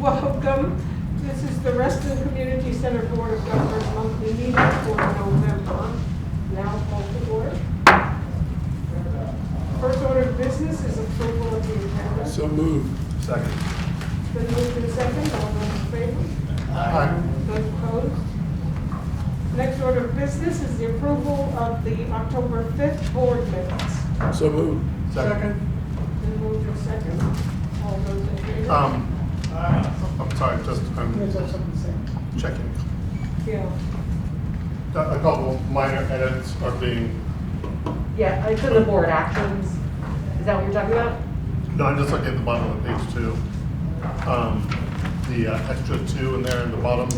Welcome. This is the Reston Community Center Board of Governors monthly meeting for November. Now call to order. First order of business is approval of the agenda. So moved. Second. It's been moved in second. All those in favor? Aye. Those opposed? Next order of business is the approval of the October 5th board minutes. So moved. Second. Been moved in second. All those in favor? I'm sorry, just, I'm checking. Yeah. A couple minor edits are being, Yeah, it's in the board actions. Is that what you're talking about? no, I'm just looking at the bottom of page 2. The extra 2 in there in the bottom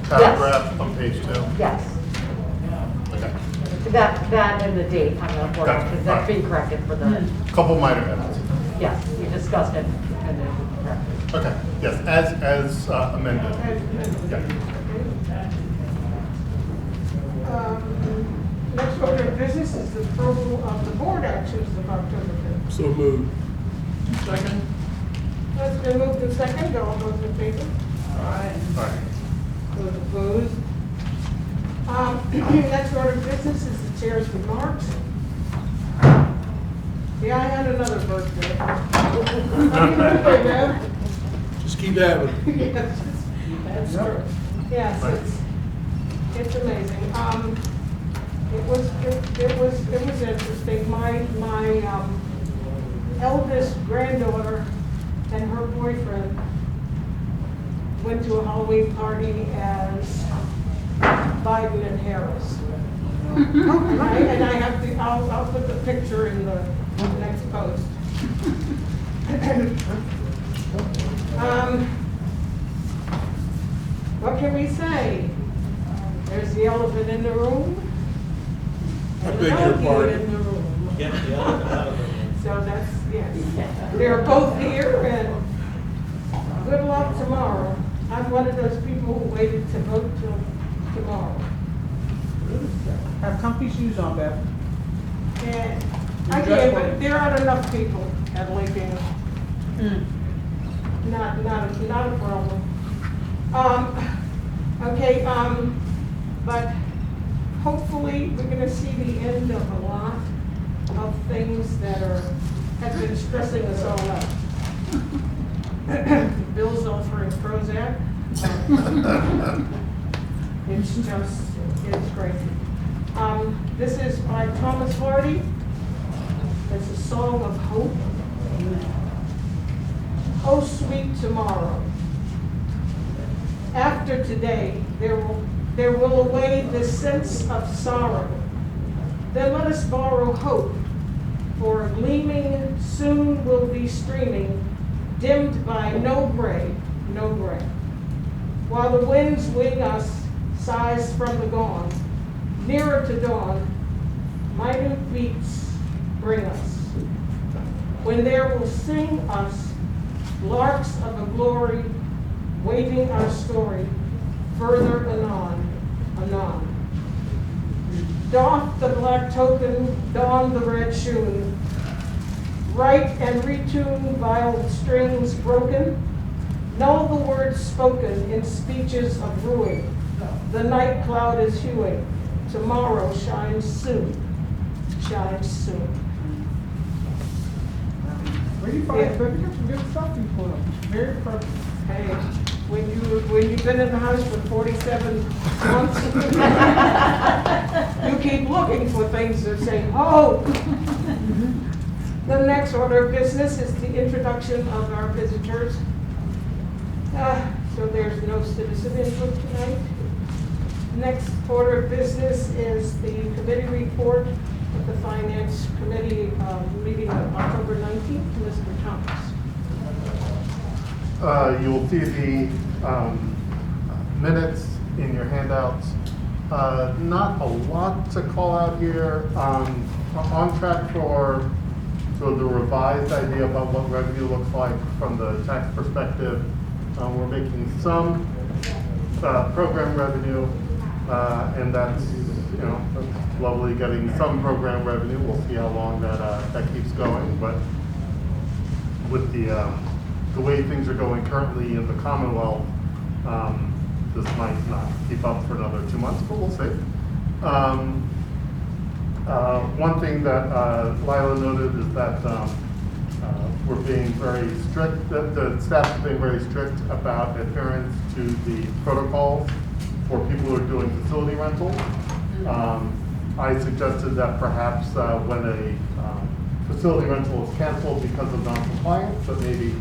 paragraph on page 2. Yes. Okay. That and the date on the board Gotcha. actions, that's being corrected for the, Couple minor edits. yes, we discussed it and then corrected. Okay, yes, as amended. Yeah. Next order of business is the approval of the board actions of October 5th. So moved. Second. That's been moved in second. All those in favor? Aye. Those opposed? Next order of business is the chair's remarks. Yeah, I had another birthday. Happy birthday, man. Just keep having it. Yes, that's true. Yes, it's amazing. It was interesting. My eldest granddaughter and her boyfriend went to a Halloween party as Biden and Harris. And I have the, I'll put the picture in the next post. What can we say? There's the elephant in the room. I and beg the your monkey pardon. in the room. Get the elephant out of the room. So that's, yes. They're both here, and good luck tomorrow. I'm one of those people who waited to vote till tomorrow. Have comfy shoes on, Beth. And I can't, but there aren't enough people at Lincoln. Not a problem. Okay, but hopefully we're gonna see the end of a lot of things that have been stressing us all out. Bill's offering Prozac. It's crazy. This is by Thomas Hardy. It's a song of hope. Oh, sweet tomorrow. After today, there will away this sense of sorrow. Then let us borrow hope, for a gleaming soon will be streaming, dimmed by no gray, no gray. While the winds wing us, sighs from the gone, nearer to dawn, minute beats bring us. When there will sing us larks of a glory, waving our story, further anon, anon. Doff the black token, don the red shoon, write and retune violent strings broken, know the words spoken in speeches of ruin. The night cloud is hewing, tomorrow shines soon, shines soon. Where do you find, Beth? You got some good stuff you put up. Very impressive. Hey, when you've been in the house for 47 months, you keep looking for things that say, oh. The next order of business is the introduction of our visitors. So there's no citizen input tonight. Next order of business is the committee report of the Finance Committee meeting on October 19th. Mr. Thomas. You will see the minutes in your handouts. Not a lot to call out here. On track for sort of the revised idea about what revenue looks like from the tax perspective. We're making some program revenue, and that's, you know, that's lovely getting some program revenue. We'll see how long that keeps going, but with the the way things are going currently in the Commonwealth, this might not keep up for another 2 months, but we'll see. One thing that Lila noted is that we're being very strict, the staff is being very strict about adherence to the protocols for people who are doing facility rentals. I suggested that perhaps when a facility rental is canceled because of non-compliance, that maybe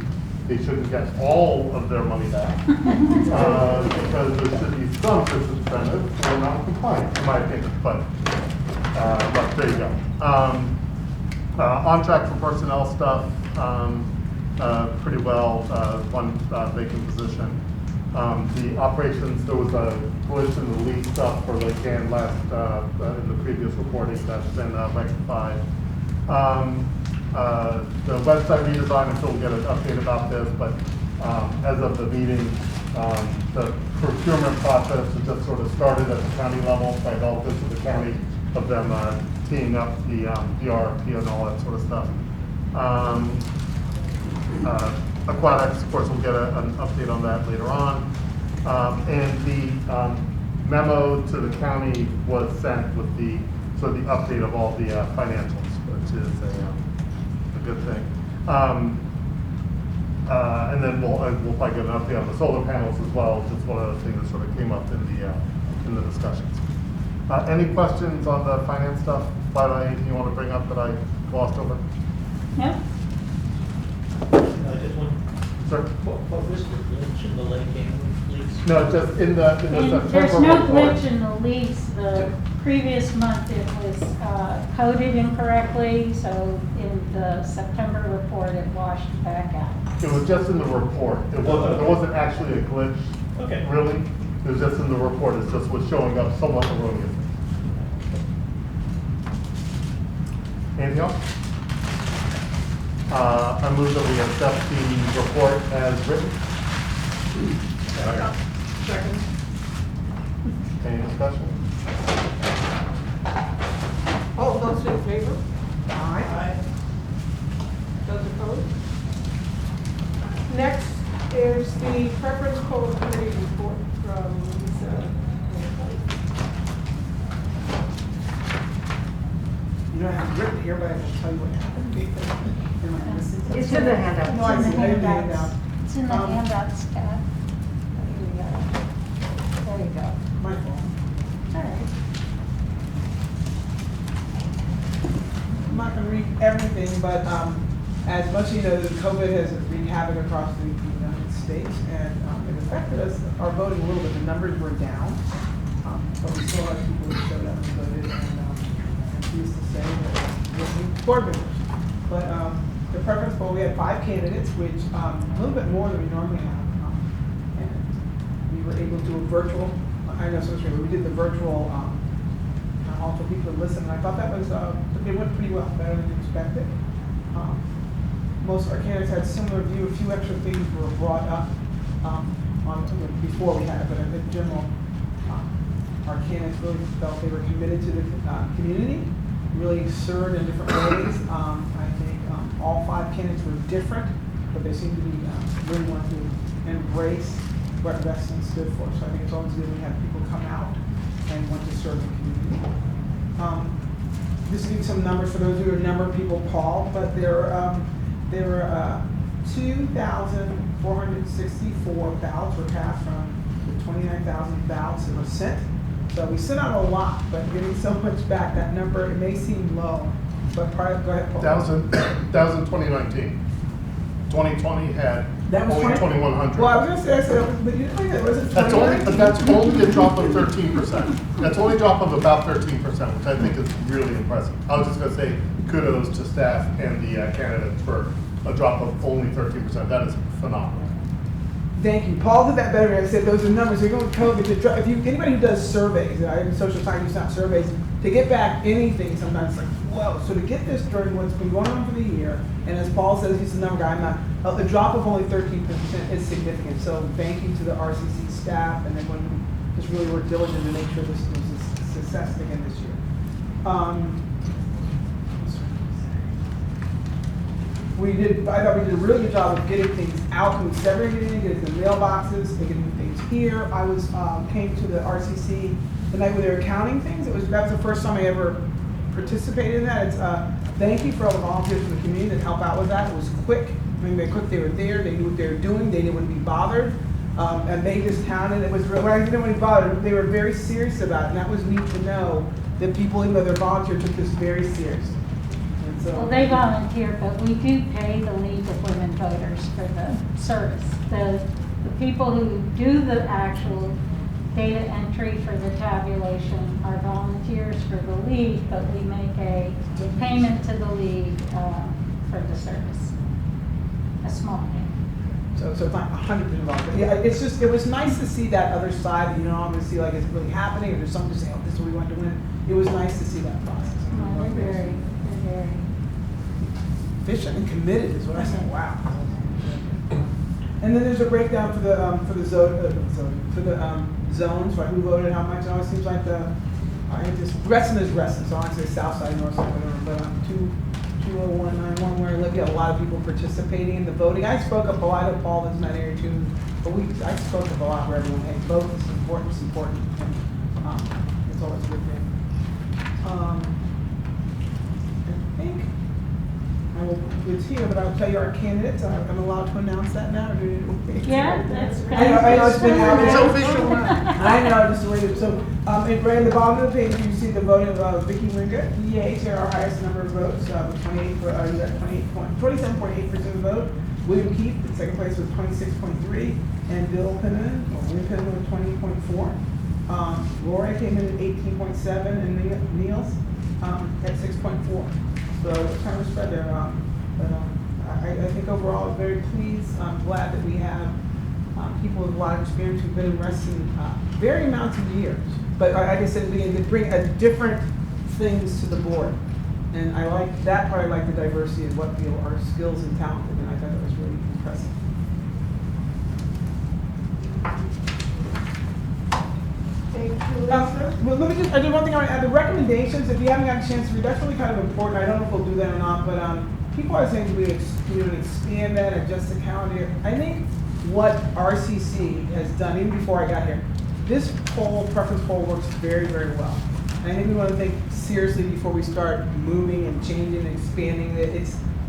they shouldn't get all of their money back. Because there should be some disincentive for non-compliance, in my opinion, but there you go. On track for personnel stuff, pretty well, one vacant position. The operations, there was a glitch in the lead stuff for Lake Ann last, in the previous reporting, that's been rectified. The website redesign, I'm sure we'll get an update about this, but as of the meeting, the procurement process has just sort of started at the county level, by all this to the county, of them teeing up the RFP and all that sort of stuff. Aquatics, of course, we'll get an update on that later on. And the memo to the county was sent with the sort of the update of all the financials, which is a good thing. And then we'll probably get an update on the solar panels as well, which is one of the things that sort of came up in the discussions. Any questions on the finance stuff? Lila, anything you want to bring up that I glossed over? No? Just one, Sir? what was the glitch in the Lake Ann leaks? No, just in the September There's no report. glitch in the leaks. The previous month it was coded incorrectly, so in the September report it washed back out. It was just in the report. It wasn't, there wasn't actually a glitch, Okay. really. It was just in the report. It just was showing up somewhat erroneous. Anything else? I move that we accept the report as written. Second. Any discussion? All those in favor? Aye. Those opposed? Next is the preference poll committee report from Lisa. You don't have it written here, but I will tell you what happened. It's in the handout. No, I It's in see. the I didn't handouts. hand out. It's in the handouts tab. There you go. My fault. All right. I'm not gonna read everything, but, as much as you know, the COVID has wreaked havoc across the United States, and, it affected us, our voting a little bit. The numbers were down, but we still had people who showed up and voted, and, I'm pleased to say that we're new board members. But, the preference poll, we had 5 candidates, which, a little bit more than we normally have. And we were able to do a virtual, I know, so we did the virtual, all for people to listen, and I thought that was, it went pretty well, better than expected. Most of our candidates had similar view, a few extra things were brought up, before we had it, but in general, our candidates really felt they were committed to the, community, really served in different ways. I think, all 5 candidates were different, but they seemed to be, really wanting to embrace what Reston stood for. So I think it's always good when we have people come out and want to serve the community. Just to give you some numbers for those who remember people called, but there were 2,464 ballots were cast from the 29,000 ballots that were sent. So we sent out a lot, but getting so much back, that number, it may seem low, but go ahead, Paul. That was in 2019. 2020 had That was only 20? 2,100. Well, I was gonna say, but you know, it wasn't That's only, 2019? but that's only a drop of 13%. That's only a drop of about 13%, which I think is really impressive. I was just gonna say kudos to staff and the candidates for a drop of only 13%. That is phenomenal. Thank you. Paul did that better. I said those are numbers. You're going to COVID. If you anybody who does surveys, in social science, not surveys, to get back anything sometimes it's like whoa. So to get this during what's been going on for the year, and as Paul says, he's the number guy. I'm not. A drop of only 13% is significant. So thank you to the RCC staff and everyone who just really worked diligent to make sure this was a success again this year. I thought we did a really good job of getting things out, and segregating, getting the mailboxes, and getting things here. I came to the RCC the night where they were counting things. That was the first time I ever participated in that. Thank you for all the volunteers from the community that helped out with that. It was quick. I mean, they were there, they knew what they were doing, they didn't want to be bothered. And they just counted. It was real. When I didn't want to be bothered, they were very serious about it, and that was neat to know that people, even though they're volunteers, took this very seriously. And so, Well, they volunteer, but we do pay the League of Women Voters for the service. The people who do the actual data entry for the tabulation are volunteers for the league, but we make a payment to the league for the service, a small payment. so it's not 100% volunteer. Yeah, it's just, it was nice to see that other side. You know, I'm going to see like it's really happening, or there's something to say, oh, this is what we want to win. It was nice to see that process. They're very. Efficient and committed is what I said. Wow. And then there's a breakdown for the zones, right? Who voted how much? It always seems like Reston is Reston, so I want to say south side, north side, whatever. But 20191, where you have a lot of people participating in the voting. I spoke up a lot of Paul that's in that area too, but I spoke up a lot where everyone, hey, vote is important, it's important. And it's always a good thing. I think it's here, but I'll tell you our candidates. I'm allowed to announce that now. Or do you, Yeah, that's good. I know it's been out. It's official now. I know, just waited. So, right at the bottom of the page, you see the voting of Vicky Ringa, EH, our highest number of votes, with 27.8% of the vote. William Keith in second place with 26.3, and Bill Pinnan, William Pinnan with 20.4. Lori came in at 18.7, and Niels at 6.4. So it's kind of spread there. I think overall, I'm very pleased. I'm glad that we have people with a lot of experience who've been in wrestling very amounts of years. But like I said, we bring different things to the board. And I like that part. I like the diversity of what our skills and talent. And I thought that was really impressive. Thank you, Lisa. Well, let me I did one thing I want to add. The recommendations, if you haven't got a chance to read, that's really kind of important. I don't know if we'll do that or not, but people are saying we expand that, adjust the calendar. I think what RCC has done, even before I got here, this preference poll works very, very well. And I think we want to think seriously before we start moving and changing and expanding it.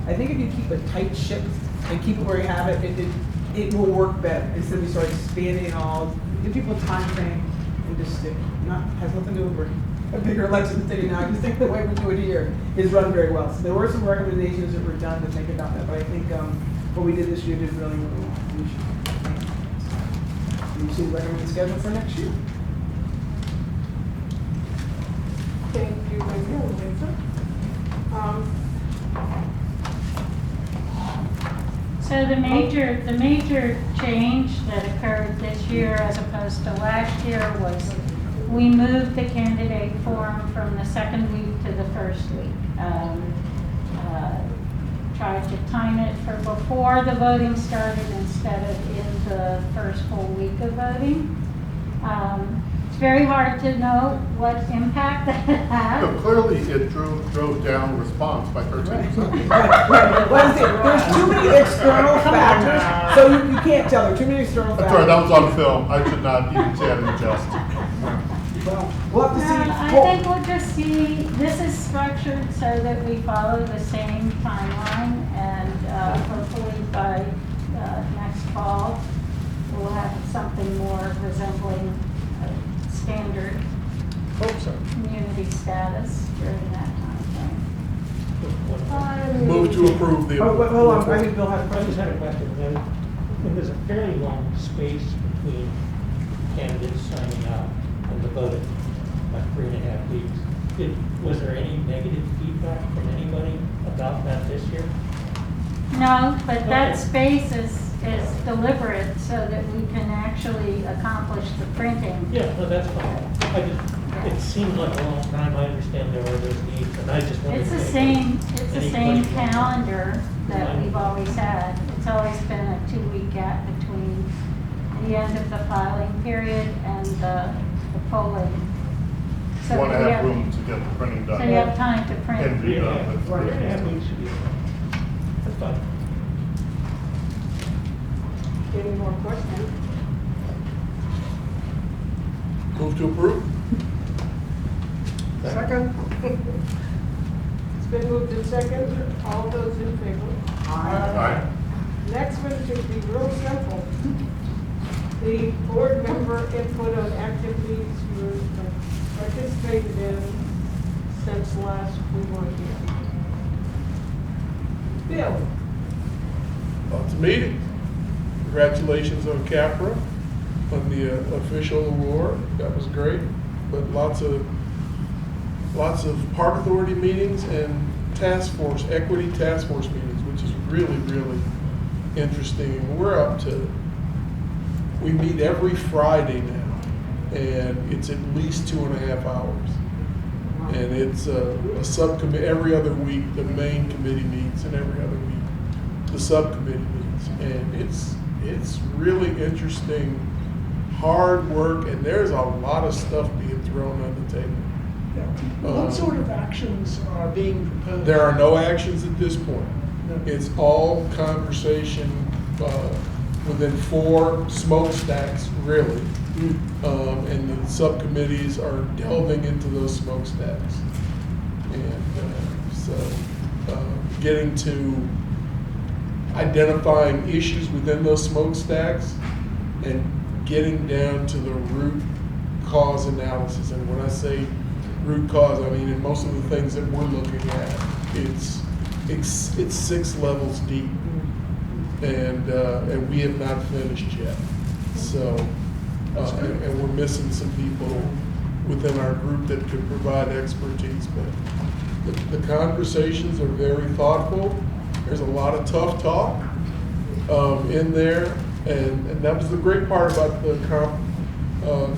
I think if you keep a tight ship and keep it where you have it, it will work better instead of we start expanding it all. Give people a time frame and just stick. Has nothing to do with a bigger election city now. I just think the way we do it here is run very well. So there were some recommendations that were done to think about that, but I think what we did this year did really, really well. You see the recommended schedule for next year. Thank you, Lisa. So the major change that occurred this year as opposed to last year was we moved the candidate forum from the second week to the first week. Tried to time it for before the voting started instead of in the first full week of voting. It's very hard to know what impact that had. No, clearly it drove down response by 13%. Right. There's too many external factors, so you can't tell. There are too many external I'm factors. sorry, that was on film. I should not even say it in jest. Well, we'll have to see. I think we'll just see, this is structured so that we follow the same timeline, and hopefully by next fall, we'll have something more resembling a standard Hope so. community status during that time frame. Move to approve the. Oh, wait, hold on. I think Bill had a I just question. had a question. When there's a fairly long space between candidates signing up and the voting, like 3.5 weeks, was there any negative feedback from anybody about that this year? No, but that Okay. space is deliberate so that we can actually accomplish the printing. Yeah, no, that's fine. It seemed like a long time. I understand there are those needs, and I just wanted It's to. the same calendar that we've always had. It's always been a 2-week gap between the end of the filing period and the polling. So Want to we have room to get the printing done. So you have time to And print. read Yeah, it. 3.5 weeks should be. fun. Any more questions? Move to approve? Second? It's been moved and second. All those in favor? Aye. Next one should be real simple. The board member input on activities you participated in since last we were here. Bill? Lots of meetings. Congratulations on Capra, on the official award. That was great. But lots of park authority meetings and task force, equity task force meetings, which is really, really interesting. And we're up to, we meet every Friday now, and it's at least 2.5 hours. And it's a subcommittee, every other week, the main committee meets, and every other week, the subcommittee meets. And it's really interesting, hard work, and there's a lot of stuff being thrown on the table. What sort of actions are being proposed? There are no actions at this point. No. It's all conversation within 4 smokestacks, really. And the subcommittees are delving into those smokestacks. And getting to identifying issues within those smokestacks and getting down to the root cause analysis. And when I say root cause, I mean in most of the things that we're looking at, it's 6 levels deep, and we have not finished yet. So, and we're missing some people within our group that could provide expertise. But the conversations are very thoughtful. There's a lot of tough talk in there, and that was the great part about the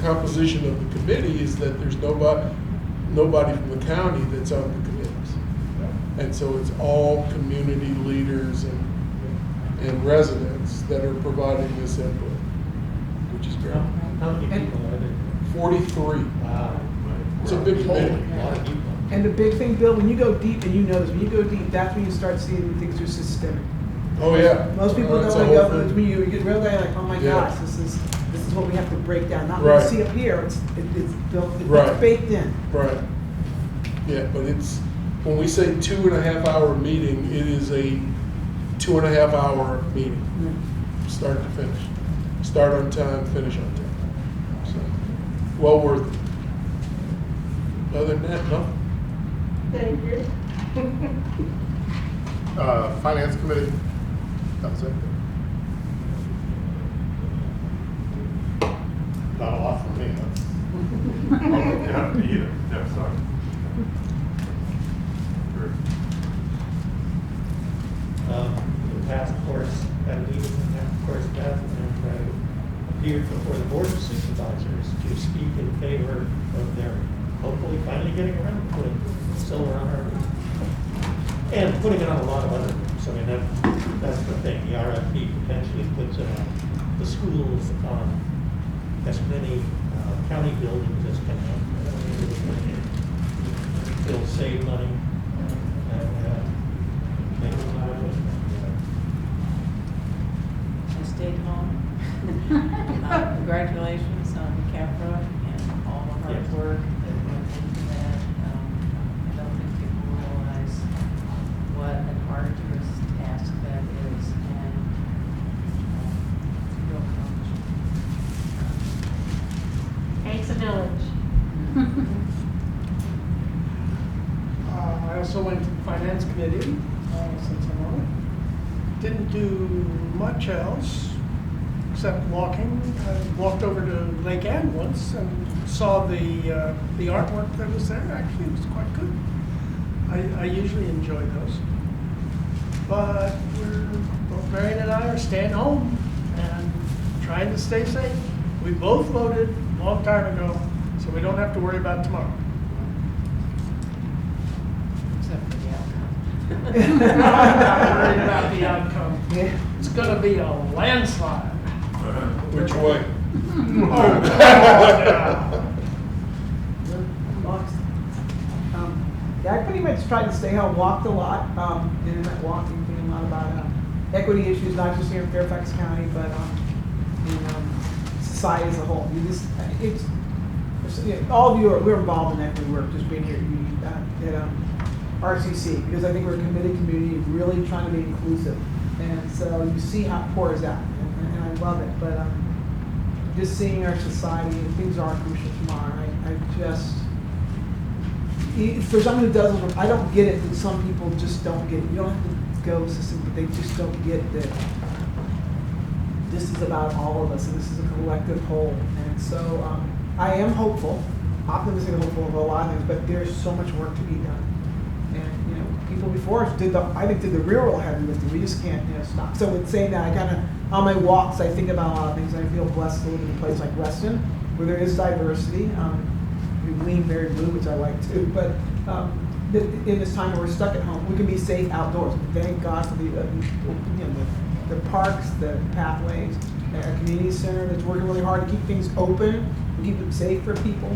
composition of the committee, is that there's nobody from the county that's on the committees. And so it's all community leaders and residents that are providing this input, which is great. How many people are there? 43. Wow. It's a big committee. A lot of people. And the big thing, Bill, when you go deep, and you know this, when you go deep, that's when you start seeing things are systemic. Oh, yeah. Most people It's don't a want to whole go, thing. when you get real down, like, oh my Yeah. gosh, this is what we have to break down. Not what Right. you see up here, it's built, Right. it's baked in. Right. Yeah, but it's, when we say 2.5 hour meeting, it is a 2.5 hour meeting, start to finish. Start on time, finish on time. So, well worth it. Other than that, nothing. Thank you. Finance committee, that was it. Not a lot for me, that's. Yeah, me either. Yeah, sorry. Sure. The task force, at a meeting, the task force met and appeared before the board of supervisors to speak in favor of their hopefully finally getting around to putting solar on our roof. And putting it on a lot of other roofs. I mean, that's the thing. The RFP potentially puts it on the schools, on as many county buildings as can. It'll save money and make it more efficient. I stayed home. Congratulations on Capra and all the hard Yes. work that went into that. I don't think people realize what an arduous task that is, and it's a real accomplishment. Takes a village. I also went to the finance committee, since I'm on it. Didn't do much else, except walking. I walked over to Lake Ann once and saw the artwork that was there. Actually, it was quite good. I usually enjoy those. But both Marion and I are staying home and trying to stay safe. We both voted a long time ago, so we don't have to worry about tomorrow. Except for the outcome. I'm not worried about the outcome. Yeah. It's gonna be a landslide. Which way? Yeah, I pretty much tried to stay home, walked a lot, did that walking thing talking a lot about equity issues, not just here in Fairfax County, but in society as a whole. All of you we're involved in equity work, just being here at RCC, because I think we're a committed community, really trying to be inclusive. And so you see how it pours out, and I love it. But just seeing our society, and things are crucial tomorrow. For someone who doesn't, I don't get it that some people just don't get it. You don't have to go system, but they just don't get that this is about all of us, and this is a collective whole. And so I am hopeful, optimistic and hopeful of a lot of things, but there's so much work to be done. And people before us did the real heavy lifting. We just can't stop. So with saying that, I kind of on my walks I think about a lot of things. And I feel blessed to live in a place like Reston, where there is diversity. We lean very blue, which I like too. But in this time where we're stuck at home, we can be safe outdoors. Thank God for the parks, the pathways, a community center that's working really hard to keep things open, and keep it safe for people.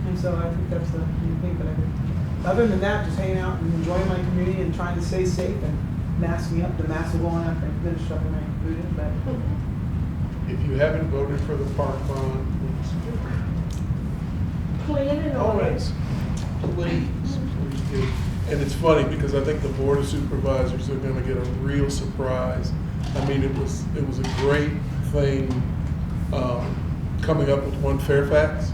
And so I think that's the main thing. But other than that, just hanging out and enjoying my community and trying to stay safe and masking up. The masks are going up. I finished shoving my food in, but If you haven't voted for the park bond, Plan and Always. please do. And it's funny because I think the Board of Supervisors are gonna get a real surprise. I mean, it was a great thing, coming up with One Fairfax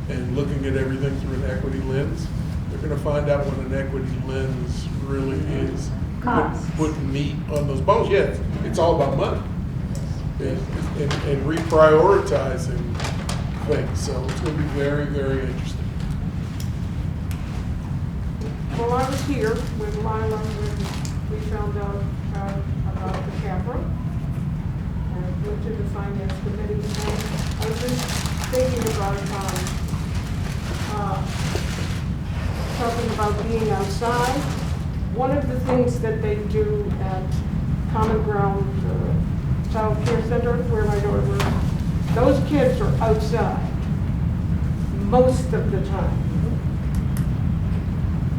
and looking at everything through an equity lens. They're gonna find out what an equity lens really is. Costs. Putting meat on those bones, yes, it's all about money. And reprioritizing things, so it's gonna be very, very interesting. Well, I was here with Lila when we found out about the CAFRA. And went to the finance committee. And I was just thinking about talking about being outside. One of the things that they do at Common Ground Child Care Center, where my daughter works, those kids are outside most of the time.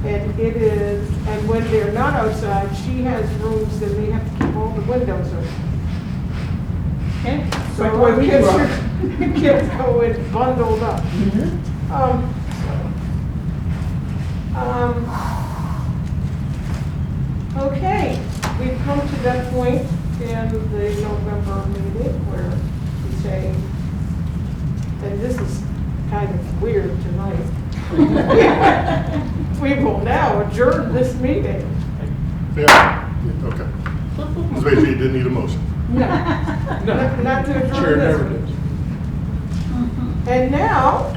And when they're not outside, she has rooms and they have to keep all the windows open. okay. So Like the our way we kids, grew up. kids go in bundled up. Okay, we've come to that point in the November meeting where we say, and this is kind of weird tonight, we will now adjourn this meeting. Yeah, okay. Ms. Vacy, you didn't need a motion. Not to adjourn Chair this never one. does. And now,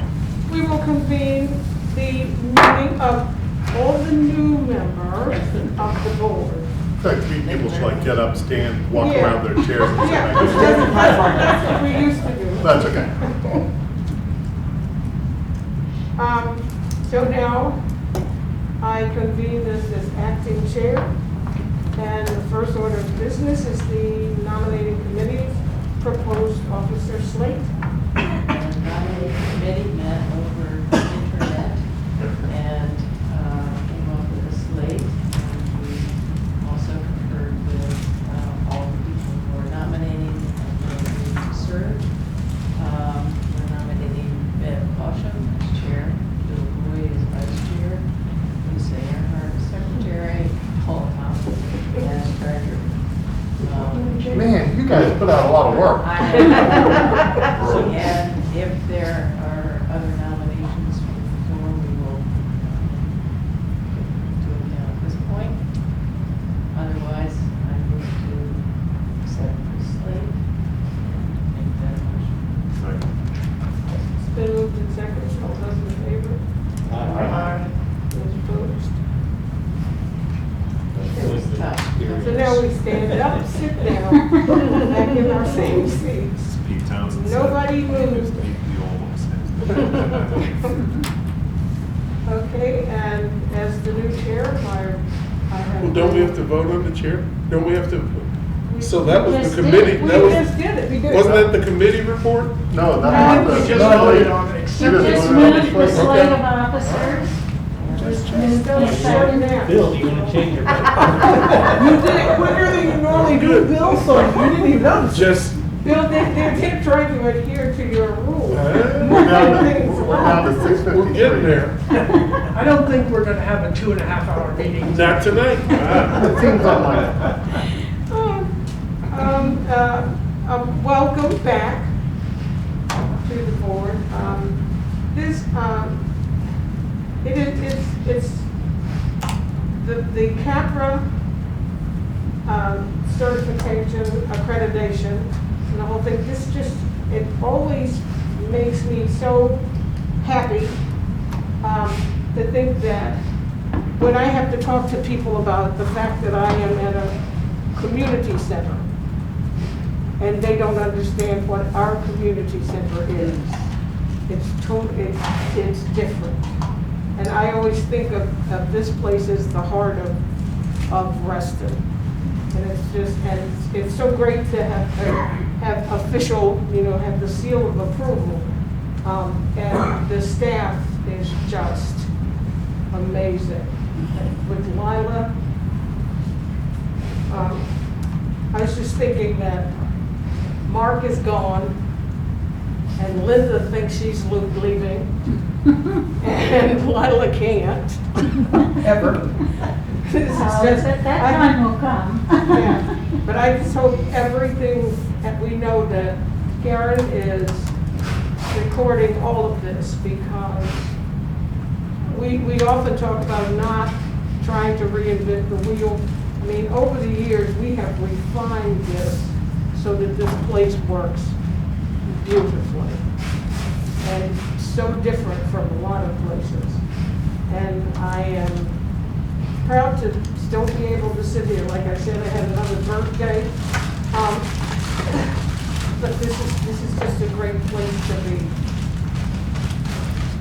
we will convene the meeting of all the new members of the board. Okay, people should like get up, stand, walk Yeah. around their chairs and Yeah, say, that's what we used to do. that's okay. So now, I convene this as acting chair, and the first order of business is the nominating committee proposed officer slate. The nominating committee met over the internet and came up with a slate. And we also conferred with all the people who are nominating and who are willing to serve. We're nominating Bev Basham as chair, Bill Roy as vice chair, Lisa Earnhardt as secretary, Paul Thompson as treasurer. Man, you guys put out a lot of work. And if there are other nominations from the floor, we will do it now at this point. Otherwise, I move to accept the slate and make that motion. It's been moved and seconded, all those in favor? Those opposed? It was tough. So now we stand up, sit down, back in our same seats. Pete Townsend. Nobody moves. The old ones. Okay, and as the new chair, I have. Well, don't we have to vote on the chair? Don't we have to? So that was Just the did. committee, We that was, just did it. wasn't that the committee report? No, that was We the. just voted on it, You accept just this Just voted on moved the it. slate Okay. of officers. Just It's still Yes, short sir. now. Bill, do you want to change your vote? You did it quicker than you normally do, Bill, so you didn't even notice. Just, Bill, they're trying to adhere to your rules. We're down to 6:53. we're getting there. I don't think we're gonna have a 2.5-hour meeting. Not tonight. It seems unlikely. Welcome back to the board. It's the CAPRA certification, accreditation, and the whole thing, it always makes me so happy to think that when I have to talk to people about the fact that I am at a community center, and they don't understand what our community center is. It's different. And I always think of this place as the heart of Reston. And it's so great to have official, have the seal of approval. And the staff is just amazing. With Lila, I was just thinking that Mark is gone, and Linda thinks she's leaving, and Lila can't. Ever. This is Oh, just- that time will come. Yeah, but I just hope everything, that we know that Karen is recording all of this, because we often talk about not trying to reinvent the wheel. I mean, over the years, we have refined this so that this place works beautifully. And so different from a lot of places. And I am proud to still be able to sit here. Like I said, I had another birthday. But this is just a great place to be.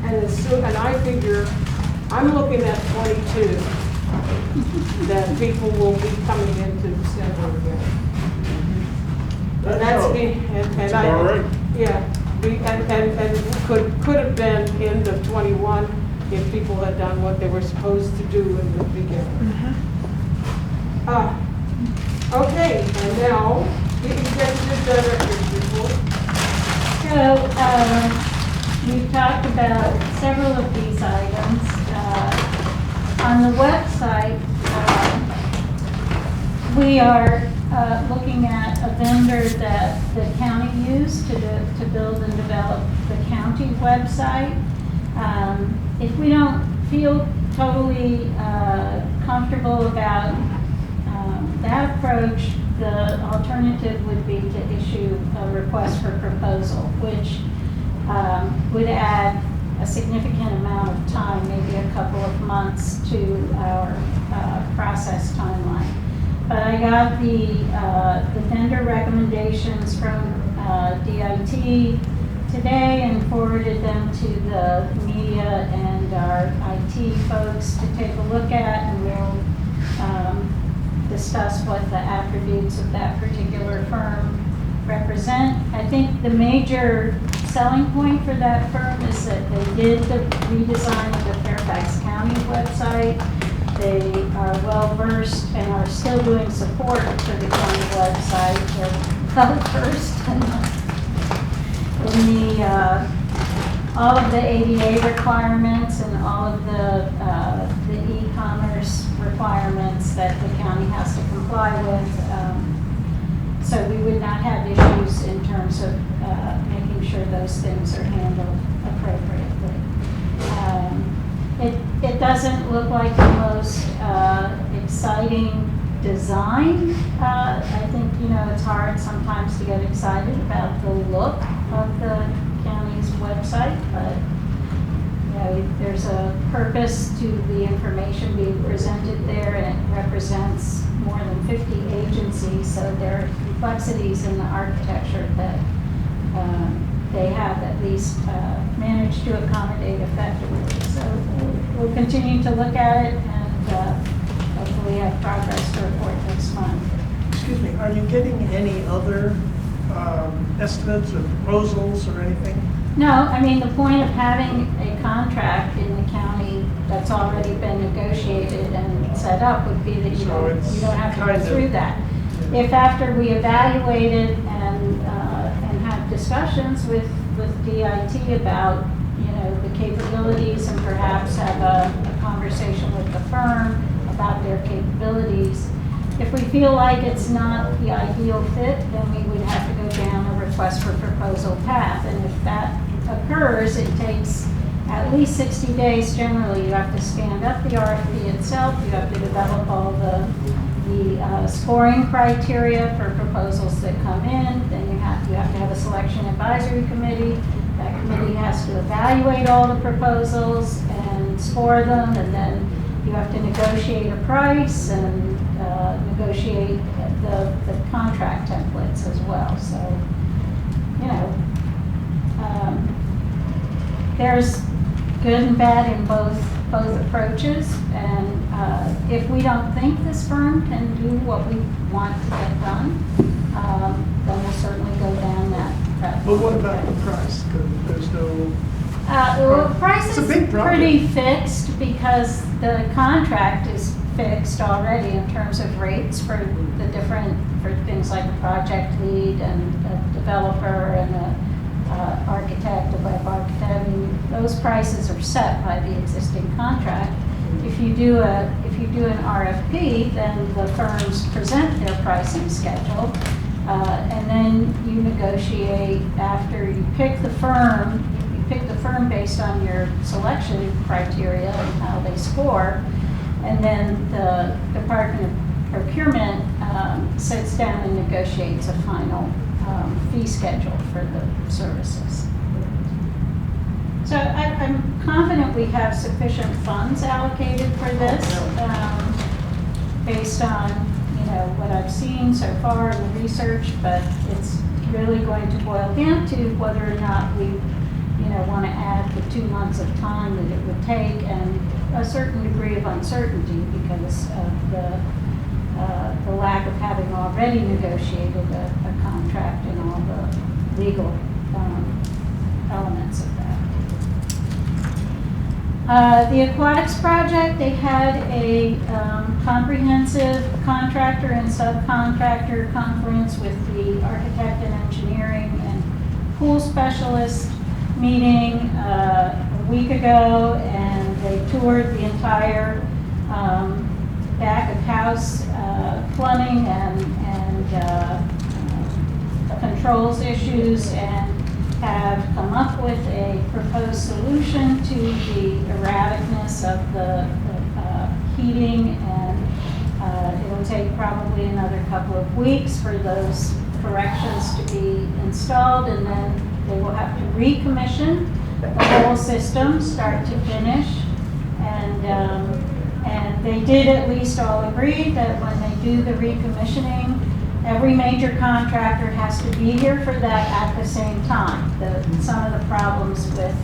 And I figure, I'm looking at 22, that people will be coming into the center again. And that's me, and I. All right. Yeah, and could have been end of 21 if people had done what they were supposed to do in the beginning. Okay, and now, the executive director's report. So, we've talked about several of these items. On the website, we are looking at a vendor that the county used to build and develop the county website. If we don't feel totally comfortable about that approach, the alternative would be to issue a request for proposal, which would add a significant amount of time, maybe a couple of months, to our process timeline. But I got the vendor recommendations from DIT today and forwarded them to the media and our IT folks to take a look at, and we'll discuss what the attributes of that particular firm represent. I think the major selling point for that firm is that they did the redesign of the Fairfax County website. They are well versed and are still doing support for the county website. They're well versed in the all of the ADA requirements and all of the e-commerce requirements that the county has to comply with. So we would not have issues in terms of making sure those things are handled appropriately. It doesn't look like the most exciting design. I think, it's hard sometimes to get excited about the look of the county's website, but there's a purpose to the information being presented there, and it represents more than 50 agencies, so there are complexities in the architecture that they have at least managed to accommodate effectively. So we'll continue to look at it and hopefully have progress to report next month. Excuse me, are you getting any other estimates or proposals or anything? No, I mean, the point of having a contract in the county that's already been negotiated and set up would be that you So don't, it's you don't have to kind go of- through that. If after we evaluate it and have discussions with DIT about, you know, the capabilities and perhaps have a conversation with the firm about their capabilities, if we feel like it's not the ideal fit, then we would have to go down a request for proposal path. And if that occurs, it takes at least 60 days generally. You have to stand up the RFP itself, you have to develop all the scoring criteria for proposals that come in, then you have to have a selection advisory committee. That committee has to evaluate all the proposals and score them, and then you have to negotiate a price and negotiate the contract templates as well. So, you know, there's good and bad in both approaches, and if we don't think this firm can do what we want to get done, then we'll certainly go down that. But what about the price? 'Cause there's no, Well, price It's a is big project. pretty fixed because the contract is fixed already in terms of rates for the different, for things like a project lead and a developer and a architect, a web architect. I mean, those prices are set by the existing contract. If you do an RFP, then the firms present their pricing schedule, and then you negotiate after you pick the firm. You pick the firm based on your selection criteria and how they score, and then the Department of Procurement sits down and negotiates a final fee schedule for the services. So I'm confident we have sufficient funds allocated for this, based on, you know, what I've seen so far in the research, but it's really going to boil down to whether or not we, you know, want to add the 2 months of time that it would take and a certain degree of uncertainty because of the lack of having already negotiated a contract and all the legal elements of that. The aquatics project, they had a comprehensive contractor and subcontractor conference with the architect and engineering and pool specialist meeting a week ago, and they toured the entire back of house plumbing and controls issues, and have come up with a proposed solution to the erraticness of the heating, and it'll take probably another couple of weeks for those corrections to be installed, and then they will have to recommission the whole system, start to finish, and they did at least all agree that when they do the recommissioning, every major contractor has to be here for that at the same time. Some of the problems with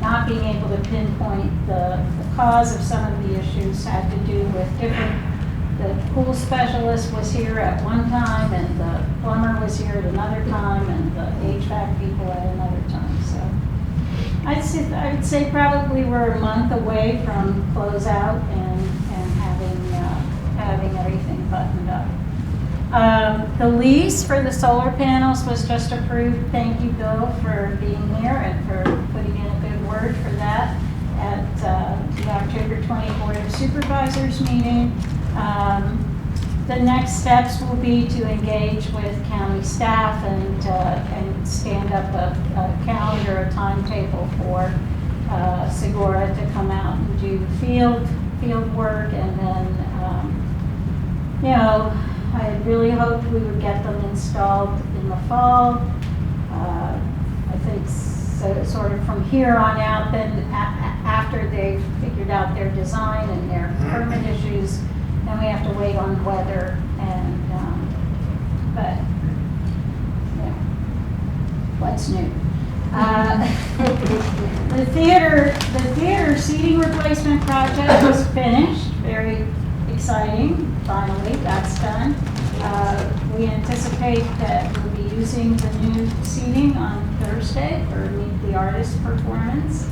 not being able to pinpoint the cause of some of the issues had to do with the pool specialist was here at one time, and the plumber was here at another time, and the HVAC people at another time. So I would say probably we're a month away from closeout and having everything buttoned up. The lease for the solar panels was just approved. Thank you, Bill, for being here and for putting in a good word for that at the October 20 Board of Supervisors meeting. The next steps will be to engage with county staff and stand up a calendar, a timetable for Segura to come out and do field work, and then, you know, I really hoped we would get them installed in the fall. I think so, sort of from here on out, then after they've figured out their design and their permit issues, then we have to wait on weather and, but, yeah, what's new? The theater seating replacement project was finished, very exciting, finally, that's done. We anticipate that we'll be using the new seating on Thursday for Meet the Artist performance.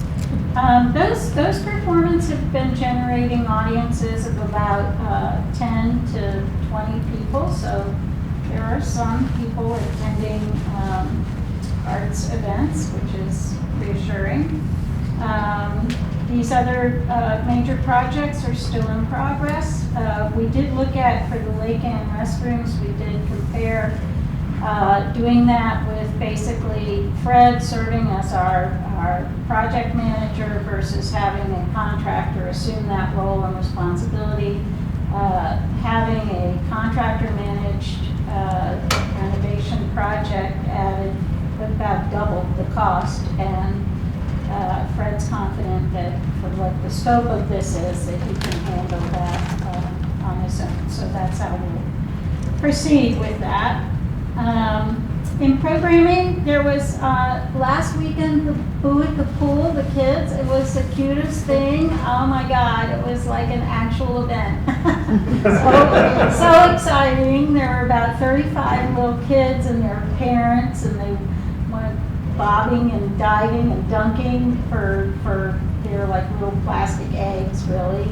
Those performances have been generating audiences of about 10 to 20 people, so there are some people attending arts events, which is reassuring. These other major projects are still in progress. We did look at, for the Lake Ann restrooms, we did compare doing that with basically Fred serving as our project manager versus having a contractor assume that role and responsibility. Having a contractor managed renovation project added about double the cost, and Fred's confident that for what the scope of this is, that he can handle that on his own. So that's how we'll proceed with that. In programming, there was last weekend the Boo at the Pool, the kids. It was the cutest thing. Oh my God, it was like an actual event. so exciting. There were about 35 little kids and their parents, and they went bobbing and diving and dunking for their like little plastic eggs, really,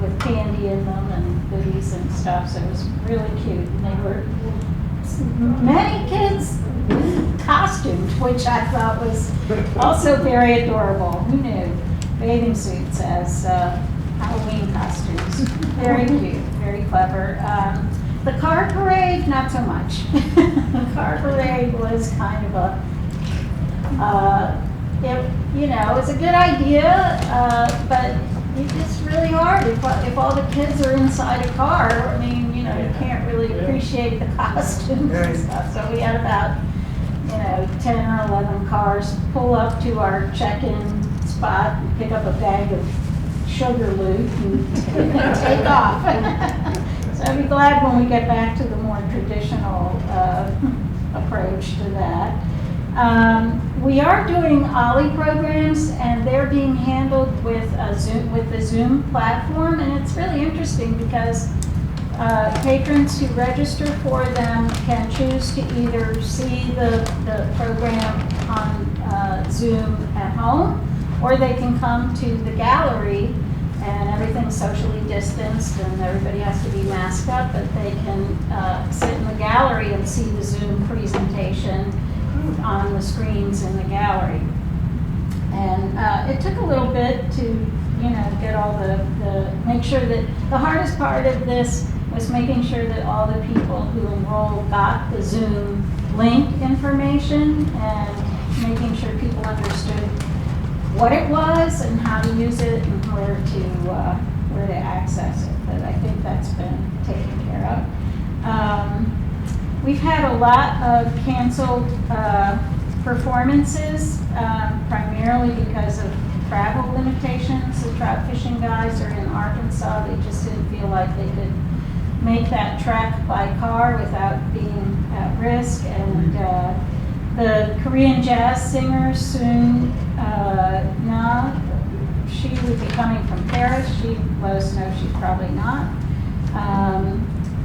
with candy in them and goodies and stuff. So it was really cute. And they were many kids costumes, which I thought was also very adorable. Who knew? Bathing suits as Halloween costumes. Very cute, very clever. The car parade, not so much. The car parade was kind of a, it's a good idea, but it's really hard if all the kids are inside a car. I mean, you can't really appreciate the costumes and stuff. So we had about, 10 or 11 cars pull up to our check-in spot and pick up a bag of sugar loot and take off. So I'll be glad when we get back to the more traditional approach to that. We are doing OLLI programs, and they're being handled with the Zoom platform, and it's really interesting because patrons who register for them can choose to either see the program on Zoom at home, or they can come to the gallery, and everything's socially distanced and everybody has to be masked up, but they can sit in the gallery and see the Zoom presentation on the screens in the gallery. And it took a little bit to, get all make sure that the hardest part of this was making sure that all the people who enrolled got the Zoom link information and making sure people understood what it was and how to use it and where to access it. But I think that's been taken care of. We've had a lot of canceled performances, primarily because of travel limitations. The trout fishing guys are in Arkansas. They just didn't feel like they could make that trek by car without being at risk. And the Korean jazz singer Soon Na, she would be coming from Paris. She let us know she's probably not.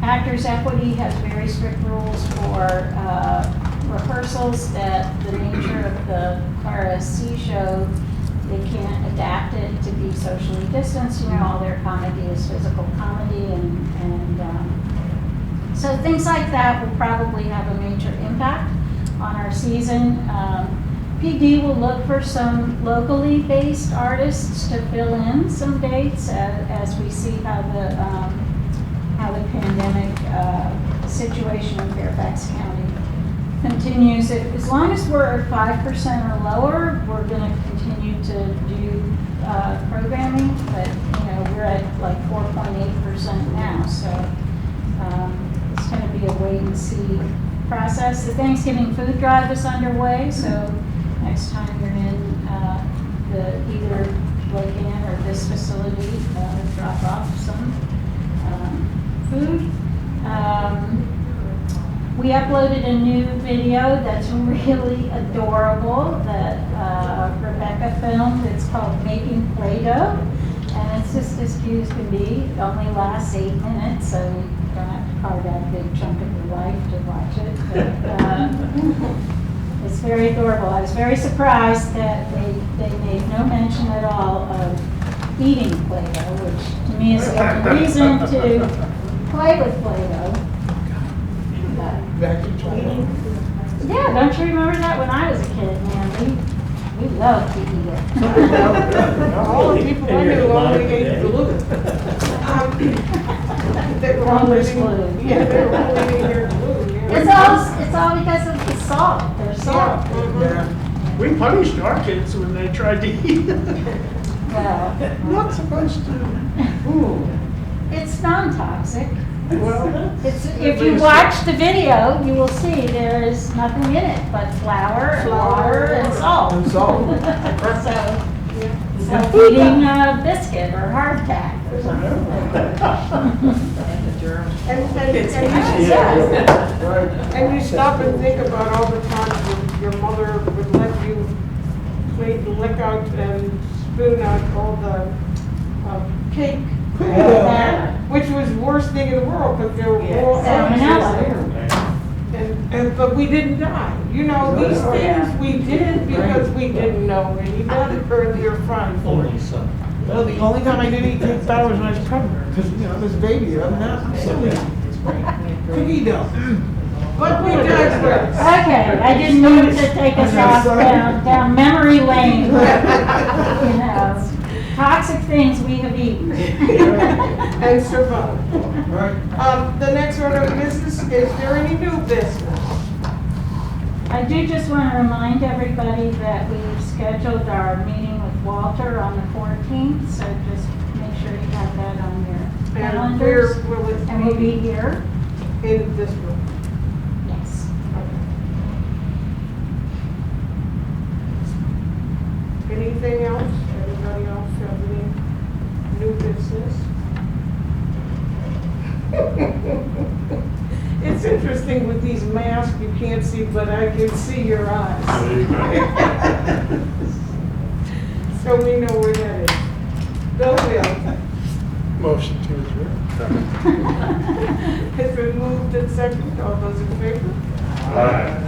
Actors Equity has very strict rules for rehearsals, that the nature of the RSC show, they can't adapt it to be socially distanced. All their comedy is physical comedy, and so things like that will probably have a major impact on our season. PD will look for some locally based artists to fill in some dates as we see how the pandemic situation in Fairfax County continues. As long as we're at 5% or lower, we're going to continue to do programming, but we're at like 4.8% now, so it's going to be a wait and see process. The Thanksgiving food drive is underway, so next time you're in either Lake Ann or this facility, drop off some food. We uploaded a new video that's really adorable that Rebecca filmed. It's called Making Play-Doh, and it's just as cute as can be. It only lasts 8 minutes, so you don't have to carve out a big chunk of your life to watch it. But, it's very adorable. I was very surprised that they made no mention at all of eating Play-Doh, which to me is a reason to play with Play-Doh. But, Vacuum yeah, don't you remember that when I was a kid, man? We loved to eat it. All the people I knew only ate glue. They were all Homer's eating, glue. yeah, they were all eating their glue, yeah. It's all because of the salt, there's salt. Yeah. We punished our kids when they tried to eat. Well, Not supposed to. it's non-toxic. Well, If you watch the video, you will see there is nothing in it but flour and water and salt. And salt. So eating a biscuit or hardtack or something. And the germs. And you stop and think about all the times when your mother would let you lick out and spoon out all the cake. Yeah. Which was the worst thing in the world, because there were raw Salmonella. eggs. But we didn't die. You know, these things we did because we didn't know any better, or you're fine for it. Only some. Well, the only time I didn't eat cake batter was when I was pregnant, because, you know, I was a baby, I'm not, I'm still eating cookie dough. But we digress. Okay, I didn't mean to take us off down memory lane. You know, toxic things we have eaten. And survive. Right. The next order of business, is there any new business? I do just want to remind everybody that we've scheduled our meeting with Walter on the 14th, so just make sure you have that on your And where calendars. will it And we'll be here. In this room? Yes. Anything else? Anybody else have any new business? It's interesting with these masks, you can't see, but I can see your eyes. So we know where that is. Bill Will. Motion to adjourn. It's been moved and seconded. All those in favor? Aye.